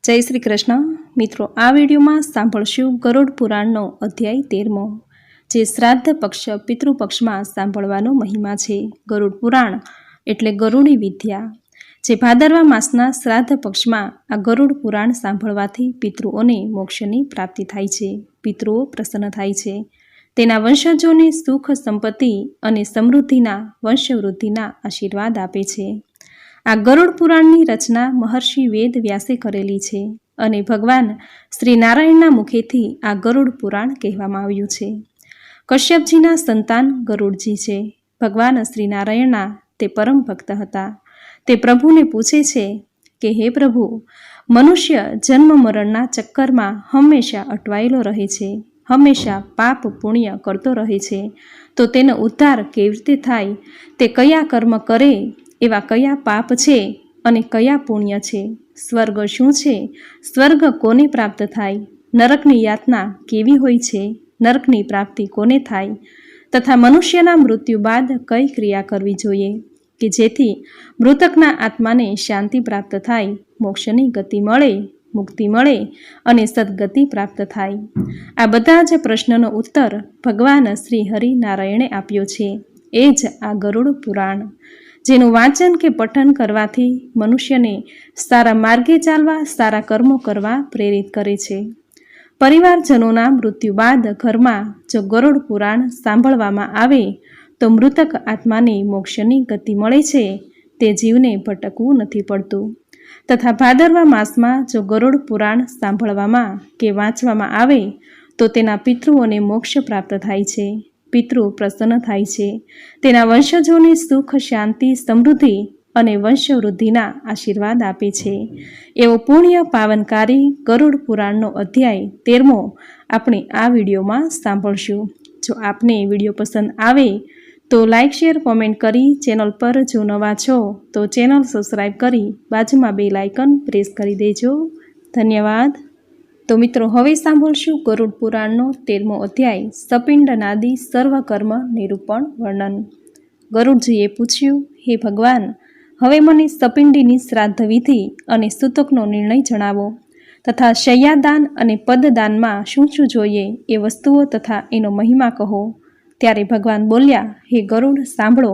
જય શ્રી કૃષ્ણ મિત્રો, આ વિડીયોમાં સાંભળશું ગરુડ પુરાણનો અધ્યાય 13મો, જે શ્રાદ્ધ પક્ષ પિતૃપક્ષમાં સાંભળવાનો મહિમા છે. ગરુડ પુરાણ એટલે ગરુડી વિદ્યા. જે ભાદરવા માસના શ્રાદ્ધ પક્ષમાં આ ગરુડ પુરાણ સાંભળવાથી પિતૃઓને મોક્ષની પ્રાપ્તિ થાય છે. પિતૃઓ પ્રસન્ન થાય છે. તેના વંશજોને સુખ સંપત્તિ અને સમૃદ્ધિના વંશવૃદ્ધિના આશીર્વાદ આપે છે. આ ગરુડ પુરાણની રચના મહર્ષિ વેદ વ્યાસે કરેલી છે અને ભગવાન શ્રી નારાયણના મુખેથી આ ગરુડ પુરાણ કહેવામાં આવ્યું છે. કશ્યપજીના સંતાન ગરુડજી છે. ભગવાન શ્રી નારાયણના તે પરમ ભક્ત હતા. તે પ્રભુને પૂછે છે કે હે પ્રભુ, મનુષ્ય જન્મ મરણના ચક્કરમાં હંમેશા અટવાયેલો રહે છે, હંમેશા પાપ પુણ્ય કરતો રહે છે, તો તેનો ઉદ્ધાર કેવી રીતે થાય? તે કયા કર્મ કરે? એવા કયા પાપ છે અને કયા પુણ્ય છે? સ્વર્ગ શું છે? સ્વર્ગ કોને પ્રાપ્ત થાય? નરકની યાતના કેવી હોય છે? નરકની પ્રાપ્તિ કોને થાય? તથા મનુષ્યના મૃત્યુ બાદ કઈ ક્રિયા કરવી જોઈએ કે જેથી મૃતકના આત્માને શાંતિ પ્રાપ્ત થાય, મોક્ષની ગતિ મળે, મુક્તિ મળે અને સદગતિ પ્રાપ્ત થાય? આ બધા જ પ્રશ્નનો ઉત્તર ભગવાન શ્રી હરિનારાયણે આપ્યો છે. એ જ આ ગરુડ પુરાણ, જેનું વાંચન કે પઠન કરવાથી મનુષ્યને સારા માર્ગે ચાલવા, સારા કર્મો કરવા પ્રેરિત કરે છે. પરિવારજનોના મૃત્યુ બાદ ઘરમાં જો ગરુડ પુરાણ સાંભળવામાં આવે તો મૃતક આત્માને મોક્ષની ગતિ મળે છે. તે જીવને ભટકવું નથી પડતું. તથા ભાદરવા માસમાં જો ગરુડ પુરાણ સાંભળવામાં કે વાંચવામાં આવે તો તેના પિતૃઓને મોક્ષ પ્રાપ્ત થાય છે. પિતૃ પ્રસન્ન થાય છે. તેના વંશજોને સુખ, શાંતિ, સમૃદ્ધિ અને વંશવૃદ્ધિના આશીર્વાદ આપે છે. એવો પુણ્ય પાવનકારી ગરુડ પુરાણનો અધ્યાય 13મો આપણે આ વિડીયોમાં સાંભળશું. જો આપને વિડીયો પસંદ આવે તો લાઇક, શેર, કોમેન્ટ કરી ચેનલ પર જો નવા છો તો ચેનલ સબસ્ક્રાઈબ કરી બાજુમાં બેલ આઇકન પ્રેસ કરી દેજો. ધન્યવાદ. તો મિત્રો, હવે સાંભળશું ગરુડ પુરાણનો 13મો અધ્યાય, સપિંડનાદી સર્વકર્મ નિરૂપણ વર્ણન. ગરુડજીએ પૂછ્યું, હે ભગવાન, હવે મને સપિંડીની શ્રાદ્ધ વિધિ અને સૂતકનો નિર્ણય જણાવો, તથા શય્યાદાન અને પદદાનમાં શું શું જોઈએ એ વસ્તુઓ તથા એનો મહિમા કહો. ત્યારે ભગવાન બોલ્યા, હે ગરુડ, સાંભળો.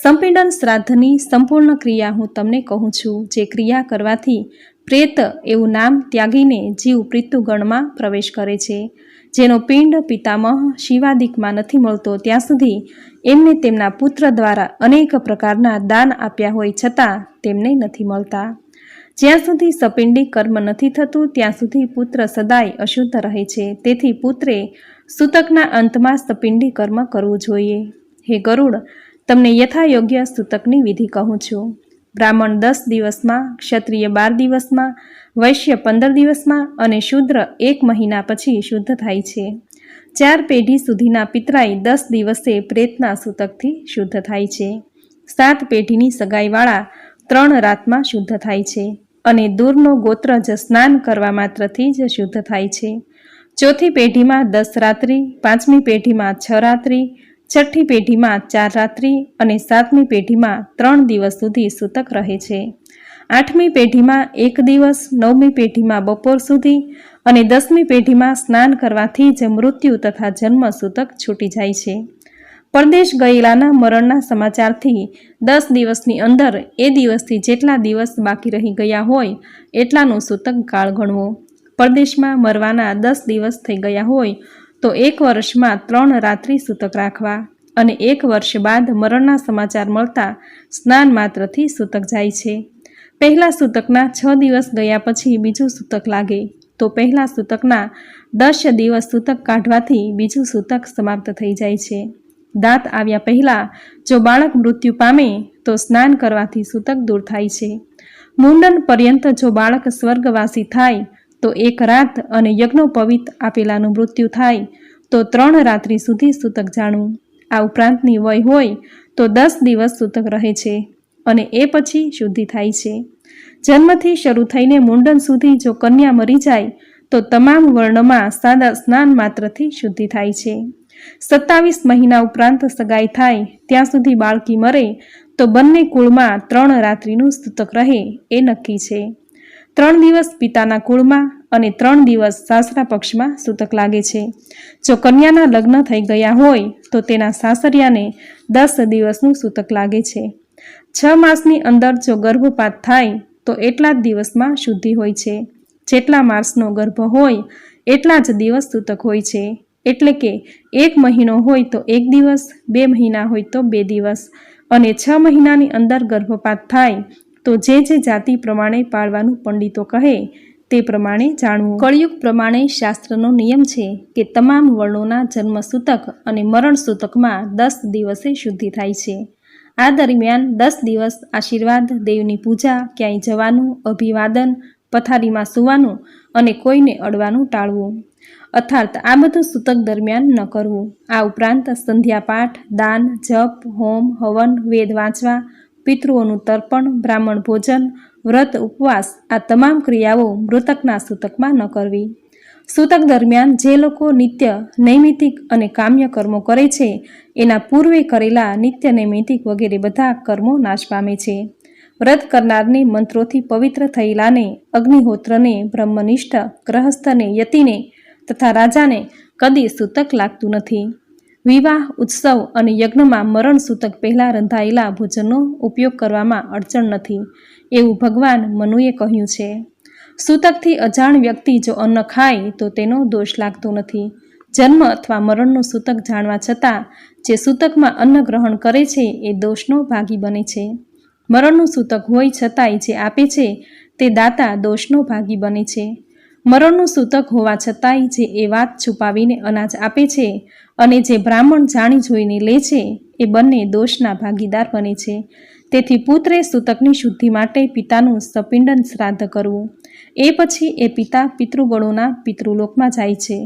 સંપીડન શ્રાદ્ધની સંપૂર્ણ ક્રિયા હું તમને કહું છું. જે ક્રિયા કરવાથી પ્રેત એવું નામ ત્યાગીને જીવ પિતૃગણમાં પ્રવેશ કરે છે. જેનો પિંડ પિતામહ શિવાદિકમાં નથી મળતો ત્યાં સુધી એમને તેમના પુત્ર દ્વારા અનેક પ્રકારના દાન આપ્યા હોય છતાં તેમને નથી મળતા. જ્યાં સુધી સપિંડી કર્મ નથી થતું ત્યાં સુધી પુત્ર સદાય અશુદ્ધ રહે છે. તેથી પુત્રે સૂતકના અંતમાં સપિંડી કર્મ કરવું જોઈએ. હે ગરુડ, તમને યથાયોગ્ય સૂતકની વિધિ કહું છું. બ્રાહ્મણ 10 દિવસમાં, ક્ષત્રિય 12 દિવસમાં, વૈશ્ય 15 દિવસમાં અને શૂદ્ર 1 મહિના પછી શુદ્ધ થાય છે. 4 પેઢી સુધીના પિતરાઈ 10 દિવસે પ્રેતના સૂતકથી શુદ્ધ થાય છે. 7 પેઢીની સગાઈવાળા 3 રાતમાં શુદ્ધ થાય છે અને દૂરનો ગોત્ર જ સ્નાન કરવા માત્રથી જ શુદ્ધ થાય છે. 4થી પેઢીમાં 10 રાત્રિ, 5મી પેઢીમાં 6 રાત્રિ, 6ઠ્ઠી પેઢીમાં 4 રાત્રિ અને 7મી પેઢીમાં 3 દિવસ સુધી સૂતક રહે છે. 8મી પેઢીમાં 1 દિવસ, 9મી પેઢીમાં બપોર સુધી અને 10મી પેઢીમાં સ્નાન કરવાથી જ મૃત્યુ તથા જન્મ સૂતક છૂટી જાય છે. પરદેશ ગયેલાના મરણના સમાચારથી 10 દિવસની અંદર એ દિવસથી જેટલા દિવસ બાકી રહી ગયા હોય એટલાનું સૂતક કાળ ગણવો. પરદેશમાં મરવાના 10 દિવસ થઈ ગયા હોય તો 1 વર્ષમાં 3 રાત્રિ સૂતક રાખવા અને 1 વર્ષ બાદ મરણના સમાચાર મળતા સ્નાન માત્રથી સૂતક જાય છે. પહેલા સૂતકના 6 દિવસ ગયા પછી બીજું સૂતક લાગે તો પહેલા સૂતકના 10 દિવસ સૂતક કાઢવાથી બીજું સૂતક સમાપ્ત થઈ જાય છે. દાંત આવ્યા પહેલાં જો બાળક મૃત્યુ પામે તો સ્નાન કરવાથી સૂતક દૂર થાય છે. મુંડન પર્યંત જો બાળક સ્વર્ગવાસી થાય તો 1 રાત અને યજ્ઞોપવિત આપેલાનું મૃત્યુ થાય તો 3 રાત્રિ સુધી સૂતક જાણવું. આ ઉપરાંતની વય હોય તો 10 દિવસ સૂતક રહે છે અને એ પછી શુદ્ધિ થાય છે. જન્મથી શરૂ થઈને મુંડન સુધી જો કન્યા મરી જાય તો તમામ વર્ણમાં સાદા સ્નાન માત્રથી શુદ્ધિ થાય છે. 27 મહિના ઉપરાંત સગાઈ થાય ત્યાં સુધી બાળકી મરે તો બંને કુળમાં 3 રાત્રિનું સૂતક રહે એ નક્કી છે. 3 દિવસ પિતાના કુળમાં અને 3 દિવસ સાસરા પક્ષમાં સૂતક લાગે છે. જો કન્યાના લગ્ન થઈ ગયા હોય તો તેના સાસરિયાને 10 દિવસનું સૂતક લાગે છે. 6 માસની અંદર જો ગર્ભપાત થાય તો એટલા જ દિવસમાં શુદ્ધિ હોય છે. જેટલા માસનો ગર્ભ હોય એટલા જ દિવસ સૂતક હોય છે. એટલે કે 1 મહિનો હોય તો 1 દિવસ, 2 મહિના હોય તો 2 દિવસ અને 6 મહિનાની અંદર ગર્ભપાત થાય તો જે જાતિ પ્રમાણે પાળવાનું પંડિતો કહે તે પ્રમાણે જાણવું. કળિયુગ પ્રમાણે શાસ્ત્રનો નિયમ છે કે તમામ વર્ણોના જન્મ સૂતક અને મરણ સૂતકમાં 10 દિવસે શુદ્ધિ થાય છે. આ દરમિયાન 10 દિવસ આશીર્વાદ, દેવની પૂજા, ક્યાંય જવાનું, અભિવાદન, પથારીમાં સૂવાનું અને કોઈને અડવાનું ટાળવું. અર્થાત આ બધું સૂતક દરમિયાન ન કરવું. આ ઉપરાંત સંધ્યા પાઠ, દાન, જપ, હોમ, હવન, વેદ વાંચવા, પિતૃઓનું તર્પણ, બ્રાહ્મણ ભોજન, વ્રત, ઉપવાસ આ તમામ ક્રિયાઓ મૃતકના સૂતકમાં ન કરવી. સૂતક દરમિયાન જે લોકો નિત્ય, નૈમિતિક અને કામ્ય કર્મો કરે છે એના પૂર્વે કરેલા નિત્ય, નૈમિતિક વગેરે બધા કર્મો નાશ પામે છે. વ્રત કરનારને મંત્રોથી પવિત્ર થયેલાને, અગ્નિહોત્રને, બ્રહ્મનિષ્ઠ, ગ્રહસ્થને, યતિને તથા રાજાને કદી સૂતક લાગતું નથી. વિવાહ, ઉત્સવ અને યજ્ઞમાં મરણ સૂતક પહેલાં રંધાયેલા ભોજનનો ઉપયોગ કરવામાં અડચણ નથી એવું ભગવાન મનુએ કહ્યું છે. સૂતકથી અજાણ વ્યક્તિ જો અન્ન ખાય તો તેનો દોષ લાગતો નથી. જન્મ અથવા મરણનું સૂતક જાણવા છતાં જે સૂતકમાં અન્ન ગ્રહણ કરે છે એ દોષનો ભાગી બને છે. મરણનું સૂતક હોય છતાંય જે આપે છે તે દાતા દોષનો ભાગી બને છે. મરણનું સૂતક હોવા છતાંય જે એ વાત છુપાવીને અનાજ આપે છે અને જે બ્રાહ્મણ જાણી જોઈને લે છે એ બંને દોષના ભાગીદાર બને છે. તેથી પુત્રે સૂતકની શુદ્ધિ માટે પિતાનું સપિંડન શ્રાદ્ધ કરવું. એ પછી એ પિતા પિતૃગણોના પિતૃલોકમાં જાય છે.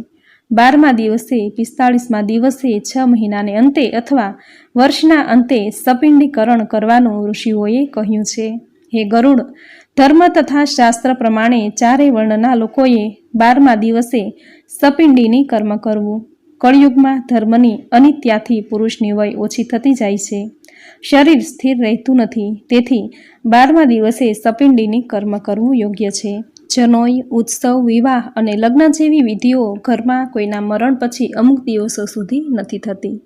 12મા દિવસે, 45મા દિવસે, 6 મહિનાને અંતે અથવા વર્ષના અંતે સપિંડીકરણ કરવાનું ઋષિઓએ કહ્યું છે. હે ગરુડ, ધર્મ તથા શાસ્ત્ર પ્રમાણે 4 વર્ણના લોકોએ 12મા દિવસે સપિંડીની કર્મ કરવું. કળિયુગમાં ધર્મની અનિત્યાથી પુરુષની વય ઓછી થતી જાય છે. શરીર સ્થિર રહેતું નથી. તેથી 12મા દિવસે સપિંડીની કર્મ કરવું યોગ્ય છે. જનોઈ, ઉત્સવ, વિવાહ અને લગ્ન જેવી વિધિઓ ઘરમાં કોઈના મરણ પછી અમુક દિવસો સુધી નથી થતી.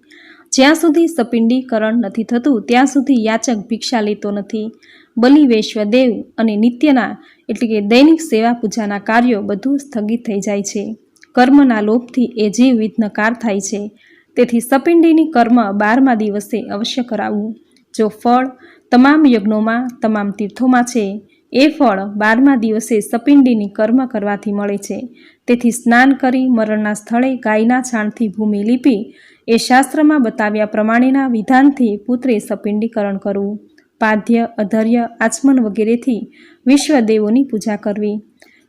જ્યાં સુધી સપિંડીકરણ નથી થતું ત્યાં સુધી યાચક ભિક્ષા લેતો નથી. બલિ, વૈશ્વદેવ અને નિત્યના એટલે કે દૈનિક સેવા પૂજાના કાર્યો બધું સ્થગિત થઈ જાય છે. કર્મના લોભથી એ જીવ વિઘ્નકાર થાય છે. તેથી સપિંડીની કર્મ 12મા દિવસે અવશ્ય કરાવવું. જો ફળ તમામ યજ્ઞોમાં, તમામ તીર્થોમાં છે એ ફળ 12મા દિવસે સપિંડીની કર્મ કરવાથી મળે છે. તેથી સ્નાન કરી મરણના સ્થળે ગાયના છાણથી ભૂમિ લીપી એ શાસ્ત્રમાં બતાવ્યા પ્રમાણેના વિધાનથી પુત્રે સપિંડીકરણ કરવું. પાદ્ય, અધર્ય, આચમન વગેરેથી વિશ્વદેવોની પૂજા કરવી.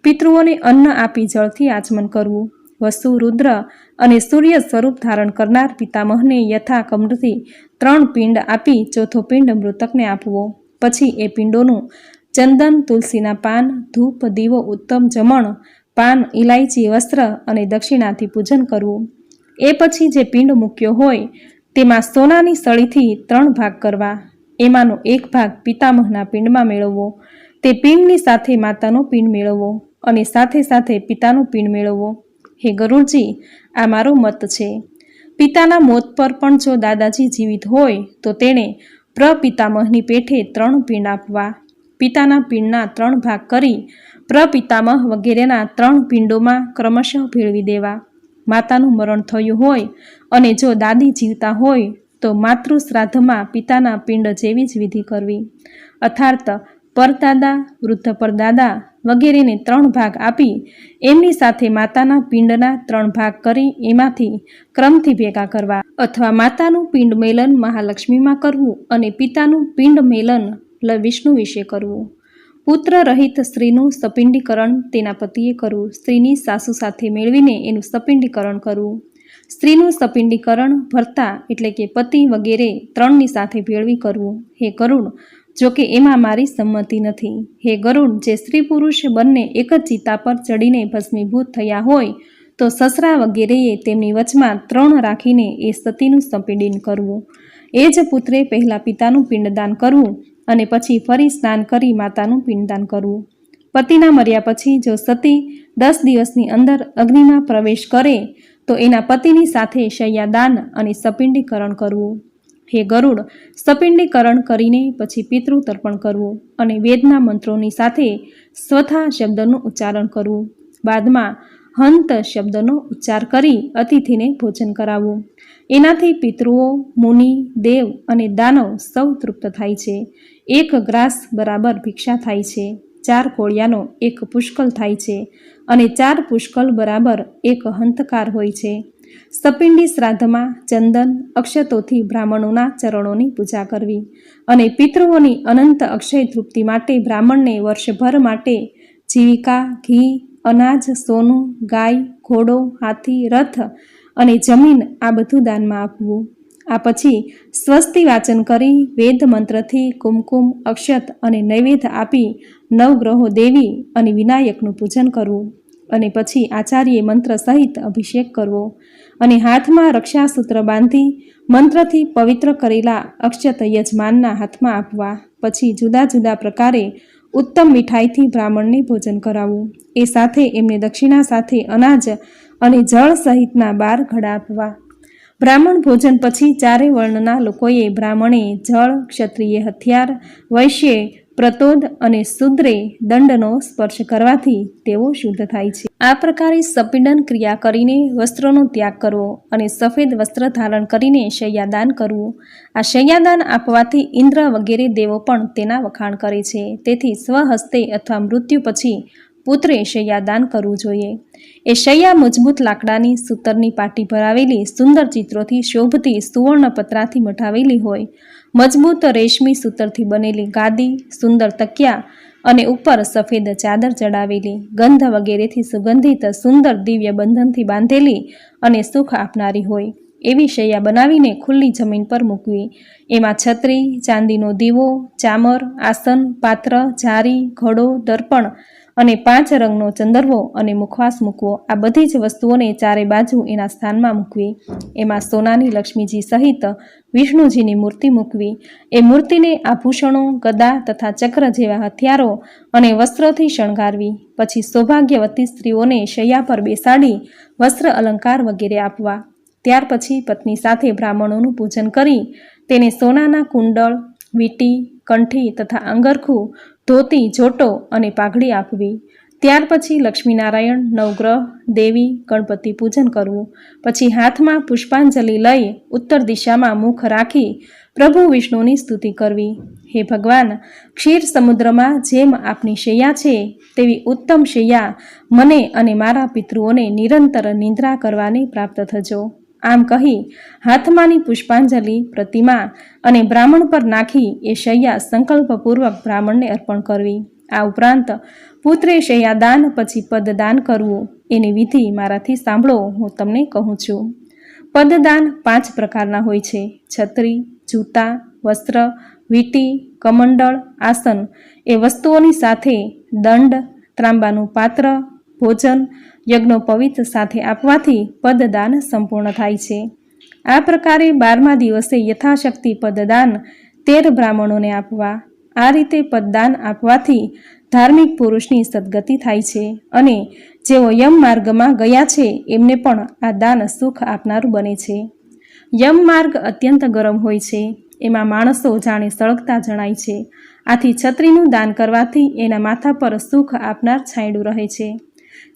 પિતૃઓને અન્ન આપી જળથી આચમન કરવું. વસુ, રુદ્ર અને સૂર્ય સ્વરૂપ ધારણ કરનાર પિતામહને યથા કમરથી 3 પિંડ આપી ચોથો પિંડ મૃતકને આપવો. પછી એ પિંડોનું ચંદન, તુલસીના પાન, ધૂપ, દીવો, ઉત્તમ જમણ, પાન, ઇલાયચી, વસ્ત્ર અને દક્ષિણાથી પૂજન કરવું. એ પછી જે પિંડ મૂક્યો હોય તેમાં સોનાની સળીથી 3 ભાગ કરવા. એમાંનો 1 ભાગ પિતામહના પિંડમાં મેળવવો. તે પિંડની સાથે માતાનો પિંડ મેળવવો અને સાથે સાથે પિતાનો પિંડ મેળવવો. હે ગરુડજી, આ મારો મત છે. પિતાના મોત પર પણ જો દાદાજી જીવિત હોય તો તેણે પ્રપિતામહની પેઠે 3 પિંડ આપવા. પિતાના પિંડના 3 ભાગ કરી પ્રપિતામહ વગેરેના 3 પિંડોમાં ક્રમશઃ ભેળવી દેવા. માતાનું મરણ થયું હોય અને જો દાદી જીવતા હોય તો માતૃ શ્રાદ્ધમાં પિતાના પિંડ જેવી જ વિધિ કરવી. અર્થાત પરદાદા, વૃદ્ધ પરદાદા વગેરેને 3 ભાગ આપી એમની સાથે માતાના પિંડના 3 ભાગ કરી એમાંથી ક્રમથી ભેગા કરવા. અથવા માતાનું પિંડ મેલન મહાલક્ષ્મીમાં કરવું અને પિતાનું પિંડ મેલન વિષ્ણુ વિશે કરવું. પુત્ર રહિત સ્ત્રીનું સપિંડીકરણ તેના પતિએ કરવું. સ્ત્રીની સાસુ સાથે મેળવીને એનું સપિંડીકરણ કરવું. સ્ત્રીનું સપિંડીકરણ ભર્તા એટલે કે પતિ વગેરે 3ની સાથે ભેળવી કરવું. હે ગરુડ, જોકે એમાં મારી સંમતિ નથી. હે ગરુડ, જે સ્ત્રી પુરુષ બંને એક જ ચિતા પર ચડીને ભસ્મીભૂત થયા હોય તો સસરા વગેરેએ તેમની વચમાં 3 રાખીને એ સતીનું સપિંડીન કરવું. એ જ પુત્રે પહેલાં પિતાનું પિંડદાન કરવું અને પછી ફરી સ્નાન કરી માતાનું પિંડદાન કરવું. પતિના મર્યા પછી જો સતી 10 દિવસની અંદર અગ્નિમાં પ્રવેશ કરે તો એના પતિની સાથે શય્યાદાન અને સપિંડીકરણ કરવું. હે ગરુડ, સપિંડીકરણ કરીને પછી પિતૃ તર્પણ કરવું અને વેદના મંત્રોની સાથે સ્વથા શબ્દનું ઉચ્ચારણ કરવું. બાદમાં હંત શબ્દનો ઉચ્ચાર કરી અતિથિને ભોજન કરાવવું. એનાથી પિતૃઓ, મુનિ, દેવ અને દાનવ સૌ તૃપ્ત થાય છે. 1 ગ્રાસ બરાબર ભિક્ષા થાય છે. 4 કોળિયાનો 1 પુષ્કળ થાય છે અને 4 પુષ્કળ બરાબર 1 હંતકાર હોય છે. સપિંડી શ્રાદ્ધમાં ચંદન અક્ષતોથી બ્રાહ્મણોના ચરણોની પૂજા કરવી અને પિતૃઓની અનંત અક્ષય તૃપ્તિ માટે બ્રાહ્મણને વર્ષભર માટે જીવિકા, ઘી, અનાજ, સોનું, ગાય, ઘોડો, હાથી, રથ અને જમીન આ બધું દાનમાં આપવું. આ પછી સ્વસ્તિ વાચન કરી વેદ મંત્રથી કુમકુમ, અક્ષત અને નૈવેદ્ય આપી નવગ્રહો દેવી અને વિનાયકનું પૂજન કરવું અને પછી આચાર્ય મંત્ર સહિત અભિષેક કરવો અને હાથમાં રક્ષાસૂત્ર બાંધી મંત્રથી પવિત્ર કરેલા અક્ષત યજમાનના હાથમાં આપવા. પછી જુદા જુદા પ્રકારે ઉત્તમ મીઠાઈથી બ્રાહ્મણને ભોજન કરાવવું. એ સાથે એમને દક્ષિણા સાથે અનાજ અને જળ સહિતના 12 ઘડા આપવા. બ્રાહ્મણ ભોજન પછી 4 વર્ણના લોકોએ બ્રાહ્મણે જળ, ક્ષત્રિય હથિયાર, વૈશ્યે પ્રતોદ અને શૂદ્રે દંડનો સ્પર્શ કરવાથી તેઓ શુદ્ધ થાય છે. આ પ્રકારે સપિંડન ક્રિયા કરીને વસ્ત્રોનો ત્યાગ કરવો અને સફેદ વસ્ત્ર ધારણ કરીને શય્યાદાન કરવું. આ શય્યાદાન આપવાથી ઇન્દ્ર વગેરે દેવો પણ તેના વખાણ કરે છે. તેથી સ્વહસ્તે અથવા મૃત્યુ પછી પુત્રે શય્યાદાન કરવું જોઈએ. એ શય્યા મજબૂત લાકડાની સૂતરની પાટી ભરાવેલી સુંદર ચિત્રોથી શોભતી સુવર્ણ પતરાથી મઢાવેલી હોય, મજબૂત રેશમી સૂતરથી બનેલી ગાદી, સુંદર તકિયા અને ઉપર સફેદ ચાદર ચડાવેલી, ગંધ વગેરેથી સુગંધિત સુંદર દિવ્ય બંધનથી બાંધેલી અને સુખ આપનારી હોય એવી શૈયા બનાવીને ખુલ્લી જમીન પર મૂકવી. એમાં છત્રી, ચાંદીનો દીવો, ચામર, આસન, પાત્ર, જારી, ઘડો, દર્પણ અને 5 રંગનો ચંદરવો અને મુખવાસ મૂકવો. આ બધી જ વસ્તુઓને ચારે બાજુ એના સ્થાનમાં મૂકવી. એમાં સોનાની લક્ષ્મીજી સહિત વિષ્ણુજીની મૂર્તિ મૂકવી. એ મૂર્તિને આભૂષણો, ગદા તથા ચક્ર જેવા હથિયારો અને વસ્ત્રોથી શણગારવી. પછી સૌભાગ્યવતી સ્ત્રીઓને શૈયા પર બેસાડી વસ્ત્ર અલંકાર વગેરે આપવા. ત્યાર પછી પત્ની સાથે બ્રાહ્મણોનું પૂજન કરી તેને સોનાના કુંડળ, વીંટી, કંઠી તથા અંગરખું, ધોતી, જોટો અને પાઘડી આપવી. ત્યાર પછી લક્ષ્મીનારાયણ, નવગ્રહ, દેવી, ગણપતિ પૂજન કરવું. પછી હાથમાં પુષ્પાંજલિ લઈ ઉત્તર દિશામાં મુખ રાખી પ્રભુ વિષ્ણુની સ્તુતિ કરવી. હે ભગવાન, ક્ષીર સમુદ્રમાં જેમ આપની શૈયા છે તેવી ઉત્તમ શૈયા મને અને મારા પિતૃઓને નિરંતર નિંદ્રા કરવાને પ્રાપ્ત થજો. આમ કહી હાથમાંની પુષ્પાંજલિ પ્રતિમા અને બ્રાહ્મણ પર નાખી એ શૈયા સંકલ્પપૂર્વક બ્રાહ્મણને અર્પણ કરવી. આ ઉપરાંત પુત્રે શૈયાદાન પછી પદદાન કરવું. એની વિધિ મારાથી સાંભળો, હું તમને કહું છું. પદદાન 5 પ્રકારના હોય છે: છત્રી, જૂતા, વસ્ત્ર, વીંટી, કમંડળ, આસન. એ વસ્તુઓની સાથે દંડ, ત્રાંબાનું પાત્ર, ભોજન, યજ્ઞોપવિત સાથે આપવાથી પદદાન સંપૂર્ણ થાય છે. આ પ્રકારે 12મા દિવસે યથાશક્તિ પદદાન 13 બ્રાહ્મણોને આપવા. આ રીતે પદદાન આપવાથી ધાર્મિક પુરુષની સદગતિ થાય છે અને જેઓ યમ માર્ગમાં ગયા છે એમને પણ આ દાન સુખ આપનારું બને છે. યમ માર્ગ અત્યંત ગરમ હોય છે, એમાં માણસો જાણે સળગતા જણાય છે. આથી છત્રીનું દાન કરવાથી એના માથા પર સુખ આપનાર છાંયડું રહે છે.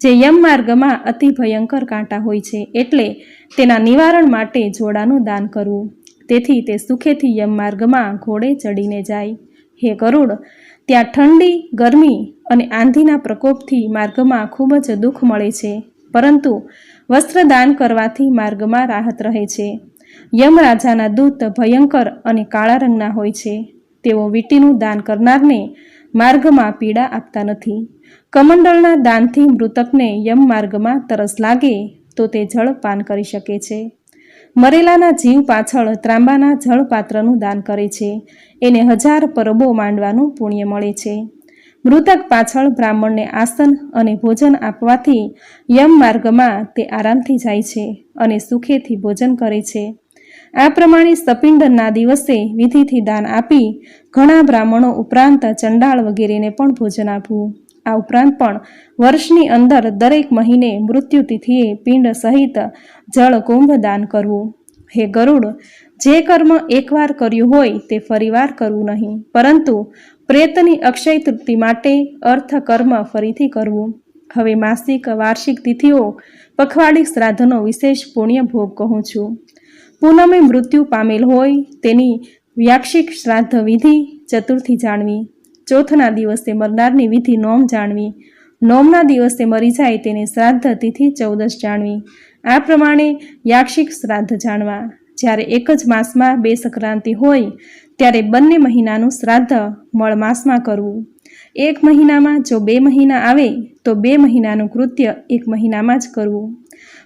જે યમ માર્ગમાં અતિ ભયંકર કાંટા હોય છે એટલે તેના નિવારણ માટે જોડાનું દાન કરવું. તેથી તે સુખેથી યમ માર્ગમાં ઘોડે ચડીને જાય. હે ગરુડ, ત્યાં ઠંડી, ગરમી અને આંધીના પ્રકોપથી માર્ગમાં ખૂબ જ દુઃખ મળે છે, પરંતુ વસ્ત્રદાન કરવાથી માર્ગમાં રાહત રહે છે. યમરાજાના દૂત ભયંકર અને કાળા રંગના હોય છે. તેઓ વીંટીનું દાન કરનારને માર્ગમાં પીડા આપતા નથી. કમંડળના દાનથી મૃતકને યમ માર્ગમાં તરસ લાગે તો તે જળ પાન કરી શકે છે. મરેલાના જીવ પાછળ ત્રાંબાના જળપાત્રનું દાન કરે છે. એને 1000 પરબો માંડવાનું પુણ્ય મળે છે. મૃતક પાછળ બ્રાહ્મણને આસન અને ભોજન આપવાથી યમ માર્ગમાં તે આરામથી જાય છે અને સુખેથી ભોજન કરે છે. આ પ્રમાણે સપિંડના દિવસે વિધિથી દાન આપી ઘણા બ્રાહ્મણો ઉપરાંત ચંડાળ વગેરેને પણ ભોજન આપવું. આ ઉપરાંત પણ વર્ષની અંદર દરેક મહિને મૃત્યુતિથિએ પિંડ સહિત જળકુંભ દાન કરવું. હે ગરુડ, જે કર્મ એકવાર કર્યું હોય તે ફરીવાર કરવું નહીં, પરંતુ પ્રેતની અક્ષય તૃપ્તિ માટે અર્થ કર્મ ફરીથી કરવું. હવે માસિક વાર્ષિક તિથિઓ પખવાડિક શ્રાદ્ધનો વિશેષ પુણ્ય ભોગ કહું છું. પૂનમે મૃત્યુ પામેલ હોય તેની વ્યાક્ષિક શ્રાદ્ધ વિધિ ચતુર્થી જાણવી. ચોથના દિવસે મરનારની વિધિ નોમ જાણવી. નોમના દિવસે મરી જાય તેની શ્રાદ્ધ તિથિ 14 જાણવી. આ પ્રમાણે યાક્ષિક શ્રાદ્ધ જાણવા. જ્યારે એક જ માસમાં 2 સંક્રાંતિ હોય ત્યારે બંને મહિનાનું શ્રાદ્ધ મળ માસમાં કરવું. એક મહિનામાં જો 2 મહિના આવે તો 2 મહિનાનું કૃત્ય 1 મહિનામાં જ કરવું.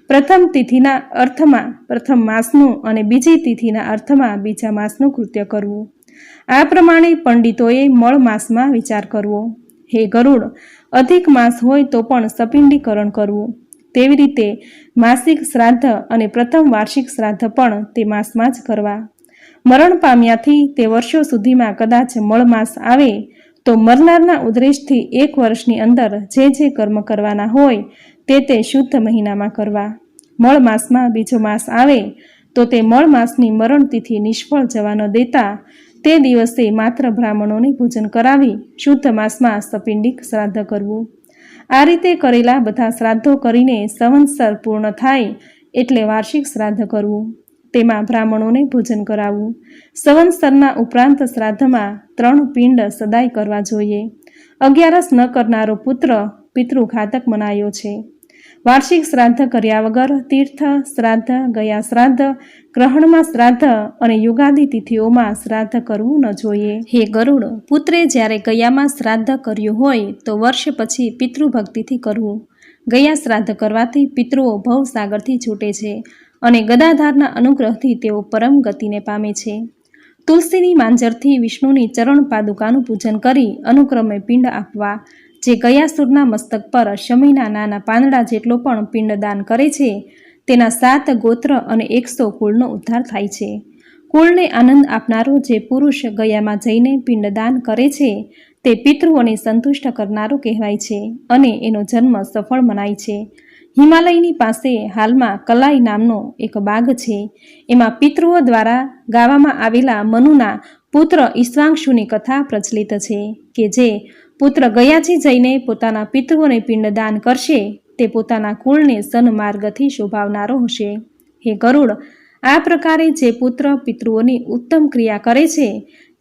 પ્રથમ તિથિના અર્થમાં પ્રથમ માસનું અને બીજી તિથિના અર્થમાં બીજા માસનું કૃત્ય કરવું. આ પ્રમાણે પંડિતોએ મળ માસમાં વિચાર કરવો. હે ગરુડ, અધિક માસ હોય તો પણ સપિંડીકરણ કરવું. તેવી રીતે માસિક શ્રાદ્ધ અને પ્રથમ વાર્ષિક શ્રાદ્ધ પણ તે માસમાં જ કરવા. મરણ પામ્યાથી તે વર્ષો સુધીમાં કદાચ મળ માસ આવે તો મરનારના ઉદ્દેશથી 1 વર્ષની અંદર જે કર્મ કરવાના હોય તે શુદ્ધ મહિનામાં કરવા. મળ માસમાં બીજો માસ આવે તો તે મળ માસની મરણ તિથિ નિષ્ફળ જવા ન દેતા તે દિવસે માત્ર બ્રાહ્મણોને ભોજન કરાવી શુદ્ધ માસમાં સપિંડિક શ્રાદ્ધ કરવું. આ રીતે કરેલા બધા શ્રાદ્ધો કરીને સંવત્સર પૂર્ણ થાય એટલે વાર્ષિક શ્રાદ્ધ કરવું. તેમાં બ્રાહ્મણોને ભોજન કરાવવું. સંવત્સરના ઉપરાંત શ્રાદ્ધમાં 3 પિંડ સદાય કરવા જોઈએ. 11 ન કરનારો પુત્ર પિતૃઘાતક મનાયો છે. વાર્ષિક શ્રાદ્ધ કર્યા વગર તીર્થ શ્રાદ્ધ, ગયા શ્રાદ્ધ, ગ્રહણમાં શ્રાદ્ધ અને યુગાદી તિથિઓમાં શ્રાદ્ધ કરવું ન જોઈએ. હે ગરુડ, પુત્રે જ્યારે ગયામાં શ્રાદ્ધ કર્યું હોય તો વર્ષ પછી પિતૃભક્તિથી કરવું. ગયા શ્રાદ્ધ કરવાથી પિતૃઓ ભવસાગરથી છૂટે છે અને ગદાધારના અનુગ્રહથી તેઓ પરમ ગતિને પામે છે. તુલસીની માંજરથી વિષ્ણુની ચરણ પાદુકાનું પૂજન કરી અનુક્રમે પિંડ આપવા. જે ગયાસુરના મસ્તક પર શમીના નાના પાંદડા જેટલો પણ પિંડદાન કરે છે તેના 7 ગોત્ર અને 100 કુળનો ઉદ્ધાર થાય છે. કુળને આનંદ આપનારો જે પુરુષ ગયામાં જઈને પિંડદાન કરે છે તે પિતૃઓને સંતુષ્ટ કરનારો કહેવાય છે અને એનો જન્મ સફળ મનાય છે. હિમાલયની પાસે હાલમાં કલાઈ નામનો એક બાગ છે. એમાં પિતૃઓ દ્વારા ગાવામાં આવેલા મનુના પુત્ર ઈશ્વાંશુની કથા પ્રચલિત છે કે જે પુત્ર ગયાજી જઈને પોતાના પિતૃઓને પિંડદાન કરશે તે પોતાના કુળને સન્માર્ગથી શોભાવનારો હશે. હે ગરુડ, આ પ્રકારે જે પુત્ર પિતૃઓની ઉત્તમ ક્રિયા કરે છે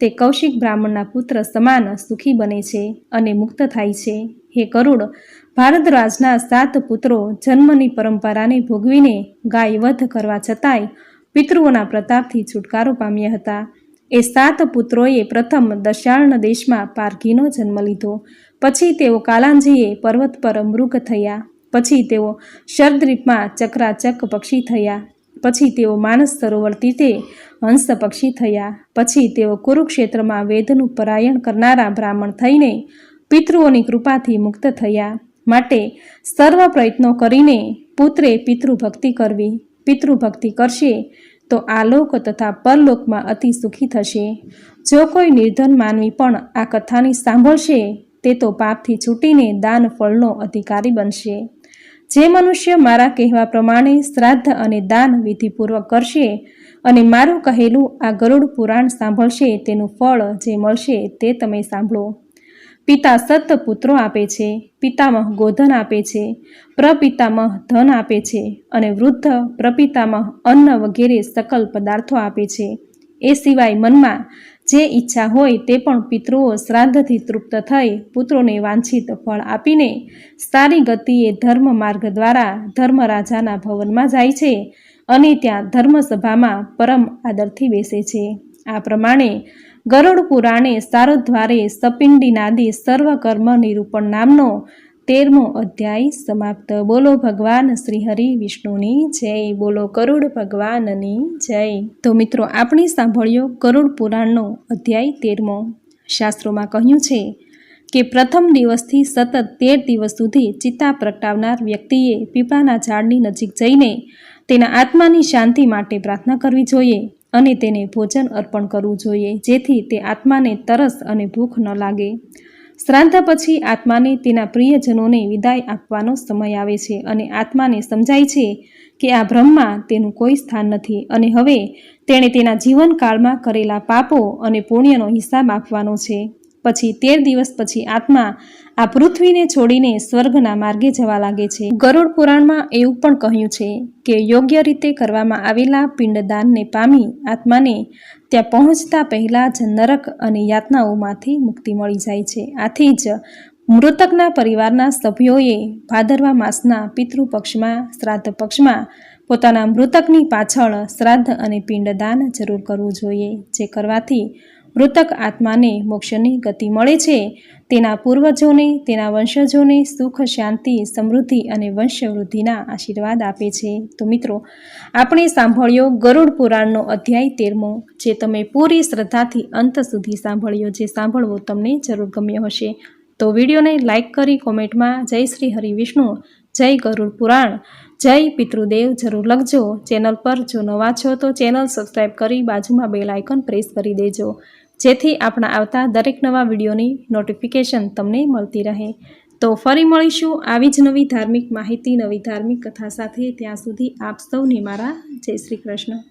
તે કૌશિક બ્રાહ્મણના પુત્ર સમાન સુખી બને છે અને મુક્ત થાય છે. હે ગરુડ, ભારદ્વાજના 7 પુત્રો જન્મની પરંપરાને ભોગવીને ગાય વધ કરવા છતાંય પિતૃઓના પ્રતાપથી છુટકારો પામ્યા હતા. એ 7 પુત્રોએ પ્રથમ દશાર્ણ દેશમાં પારઘીનો જન્મ લીધો. પછી તેઓ કાલાંજીએ પર્વત પર મૃગ થયા. પછી તેઓ શરદ્વીપમાં ચક્રાચક પક્ષી થયા. પછી તેઓ માનસ સરોવર તીરે હંસ પક્ષી થયા. પછી તેઓ કુરુક્ષેત્રમાં વેદનું પરાયણ કરનારા બ્રાહ્મણ થઈને પિતૃઓની કૃપાથી મુક્ત થયા. માટે સર્વ પ્રયત્નો કરીને પુત્રે પિતૃભક્તિ કરવી. પિતૃભક્તિ કરશે તો આ લોક તથા પરલોકમાં અતિ સુખી થશે. જો કોઈ નિર્ધન માનવી પણ આ કથાની સાંભળશે તે તો પાપથી છૂટીને દાન ફળનો અધિકારી બનશે. જે મનુષ્ય મારા કહેવા પ્રમાણે શ્રાદ્ધ અને દાન વિધિપૂર્વક કરશે અને મારું કહેલું આ ગરુડ પુરાણ સાંભળશે તેનું ફળ જે મળશે તે તમે સાંભળો. પિતા 7 પુત્રો આપે છે. પિતામહ ગોધન આપે છે. પ્રપિતામહ ધન આપે છે અને વૃદ્ધ પ્રપિતામહ અન્ન વગેરે સકલ પદાર્થો આપે છે. એ સિવાય મનમાં જે ઈચ્છા હોય તે પણ પિતૃઓ શ્રાદ્ધથી તૃપ્ત થઈ પુત્રોને વાંછિત ફળ આપીને સારી ગતિએ ધર્મ માર્ગ દ્વારા ધર્મરાજાના ભવનમાં જાય છે અને ત્યાં ધર્મસભામાં પરમ આદરથી બેસે છે. આ પ્રમાણે ગરુડ પુરાણે સારોદ્વારે સપિંડીનાદી સર્વકર્મ નિરૂપણ નામનો 13મો અધ્યાય સમાપ્ત. બોલો ભગવાન શ્રી હરિ વિષ્ણુની જય. બોલો ગરુડ ભગવાનની જય. તો મિત્રો, આપણે સાંભળ્યો ગરુડ પુરાણનો અધ્યાય 13મો. શાસ્ત્રોમાં કહ્યું છે કે પ્રથમ દિવસથી સતત 13 દિવસ સુધી ચિતા પ્રગટાવનાર વ્યક્તિએ પીપળાના ઝાડની નજીક જઈને તેના આત્માની શાંતિ માટે પ્રાર્થના કરવી જોઈએ અને તેને ભોજન અર્પણ કરવું જોઈએ જેથી તે આત્માને તરસ અને ભૂખ ન લાગે. શ્રાદ્ધ પછી આત્માને તેના પ્રિયજનોને વિદાય આપવાનો સમય આવે છે અને આત્માને સમજાય છે કે આ બ્રહ્મમાં તેનું કોઈ સ્થાન નથી અને હવે તેણે તેના જીવનકાળમાં કરેલા પાપો અને પુણ્યનો હિસાબ આપવાનો છે. પછી 13 દિવસ પછી આત્મા આ પૃથ્વીને છોડીને સ્વર્ગના માર્ગે જવા લાગે છે. ગરુડ પુરાણમાં એવું પણ કહ્યું છે કે યોગ્ય રીતે કરવામાં આવેલા પિંડદાનને પામી આત્માને ત્યાં પહોંચતા પહેલાં જ નરક અને યાતનાઓમાંથી મુક્તિ મળી જાય છે. આથી જ મૃતકના પરિવારના સભ્યોએ ભાદરવા માસના પિતૃપક્ષમાં શ્રાદ્ધ પક્ષમાં પોતાના મૃતકની પાછળ શ્રાદ્ધ અને પિંડદાન જરૂર કરવું જોઈએ, જે કરવાથી મૃતક આત્માને મોક્ષની ગતિ મળે છે. તેના પૂર્વજોને, તેના વંશજોને સુખ, શાંતિ, સમૃદ્ધિ અને વંશવૃદ્ધિના આશીર્વાદ આપે છે. તો મિત્રો, આપણે સાંભળ્યો ગરુડ પુરાણનો અધ્યાય 13મો, જે તમે પૂરી શ્રદ્ધાથી અંત સુધી સાંભળ્યો. જે સાંભળવો તમને જરૂર ગમ્યો હશે તો વિડીયોને લાઇક કરી કોમેન્ટમાં જય શ્રી હરિવિષ્ણુ, જય ગરુડ પુરાણ, જય પિતૃદેવ જરૂર લખજો. ચેનલ પર જો નવા છો તો ચેનલ સબસ્ક્રાઈબ કરી બાજુમાં બેલ આઇકન પ્રેસ કરી દેજો, જેથી આપણા આવતા દરેક નવા વિડીયોની નોટિફિકેશન તમને મળતી રહે. તો ફરી મળીશું આવી જ નવી ધાર્મિક માહિતી, નવી ધાર્મિક કથા સાથે. ત્યાં સુધી આપ સૌને મારા જય શ્રી કૃષ્ણ.